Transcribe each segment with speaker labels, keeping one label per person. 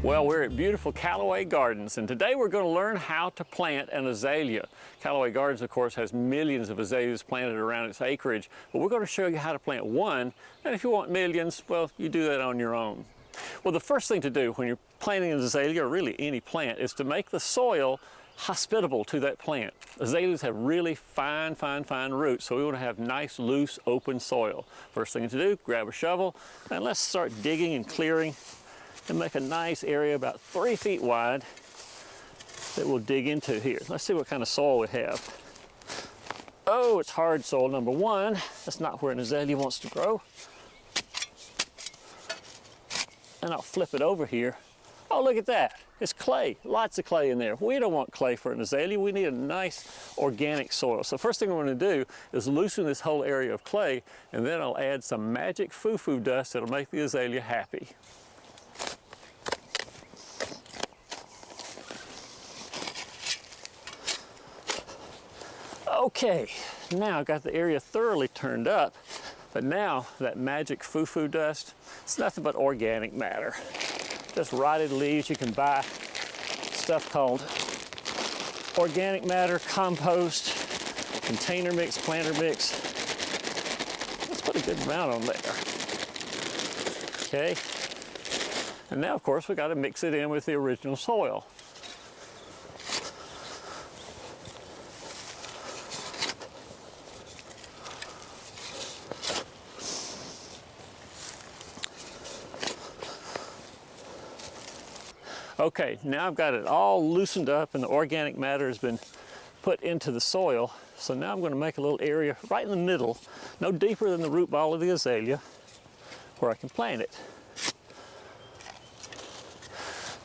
Speaker 1: Well, we're at beautiful Callaway Gardens, and today we're going to learn how to plant an azalea. Callaway Gardens, of course, has millions of azaleas planted around its acreage, but we're going to show you how to plant one, and if you want millions, well, you do that on your own. Well, the first thing to do when you're planting an azalea, or really any plant, is to make the soil hospitable to that plant. Azaleas have really fine roots, so we want to have nice, loose, open soil. First thing to do, grab a shovel, and let's start digging and clearing and make a nice area about 3 feet wide that we'll dig into here. Let's see what kind of soil we have. Oh, it's hard soil, number one. That's not where an azalea wants to grow. And I'll flip it over here. Oh, look at that. It's clay, lots of clay in there. We don't want clay for an azalea. We need a nice organic soil. So first thing we're going to do is loosen this whole area of clay, and then I'll add some magic foo-foo dust that'll make the azalea happy. Okay, now I've got the area thoroughly turned up, but now that magic foo-foo dust, it's nothing but organic matter. Just rotted leaves. You can buy stuff called organic matter, compost, container mix, planter mix. Let's put a good amount on there. Okay, and now of course we got to mix it in with the original soil. Okay, now I've got it all loosened up and the organic matter has been put into the soil. So now I'm going to make a little area right in the middle, no deeper than the root ball of the azalea, where I can plant it.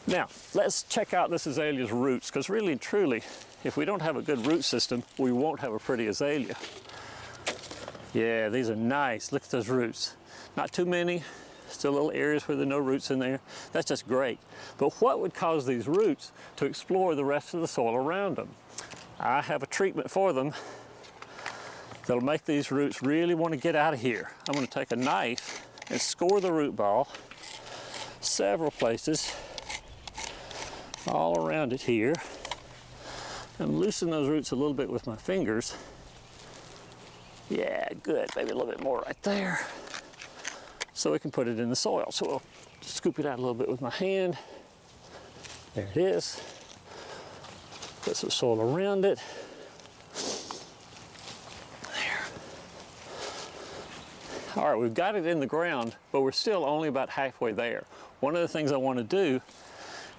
Speaker 1: Now, let's check out this azalea's roots, because really and truly, if we don't have a good root system, we won't have a pretty azalea. Yeah, these are nice. Look at those roots. Not too many. Still little areas where there are no roots in there. That's just great. But what would cause these roots to explore the rest of the soil around them? I have a treatment for them that'll make these roots really want to get out of here. I'm going to take a knife and score the root ball several places all around it here, and loosen those roots a little bit with my fingers. Yeah, good. Maybe a little bit more right there, so we can put it in the soil. So we'll scoop it out a little bit with my hand. There it is. Put some soil around it. There. All right, we've got it in the ground, but we're still only about halfway there. One of the things I want to do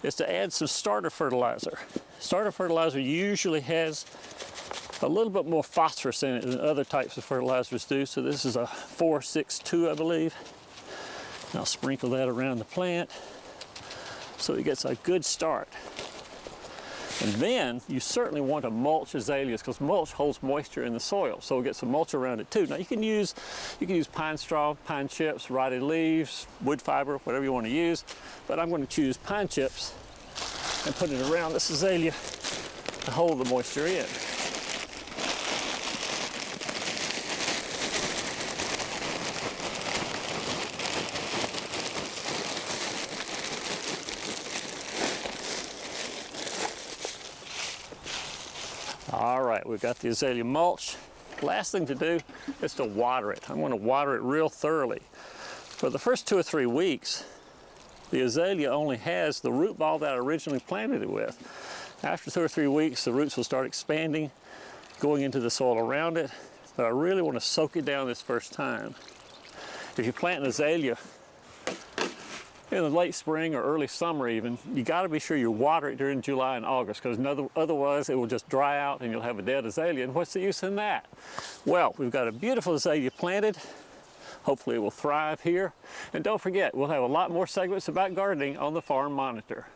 Speaker 1: is to add some starter fertilizer. Starter fertilizer usually has a little bit more phosphorus in it than other types of fertilizers do. So this is a 4-6-2, I believe. And I'll sprinkle that around the plant so it gets a good start. And then you certainly want to mulch azaleas, because mulch holds moisture in the soil, so we'll get some mulch around it too. Now you can use pine straw, pine chips, rotted leaves, wood fiber, whatever you want to use, but I'm going to choose pine chips and put it around this azalea to hold the moisture in. All right, we've got the azalea mulch. Last thing to do is to water it. I'm going to water it real thoroughly. For the first 2 or 3 weeks, the azalea only has the root ball that I originally planted it with. After 2 or 3 weeks, the roots will start expanding, going into the soil around it, but I really want to soak it down this first time. If you plant an azalea in the late spring or early summer even, you got to be sure you water it during July and August, because otherwise it will just dry out and you'll have a dead azalea. And what's the use in that? Well, we've got a beautiful azalea planted. Hopefully it will thrive here. And don't forget, we'll have a lot more segments about gardening on the Farm Monitor.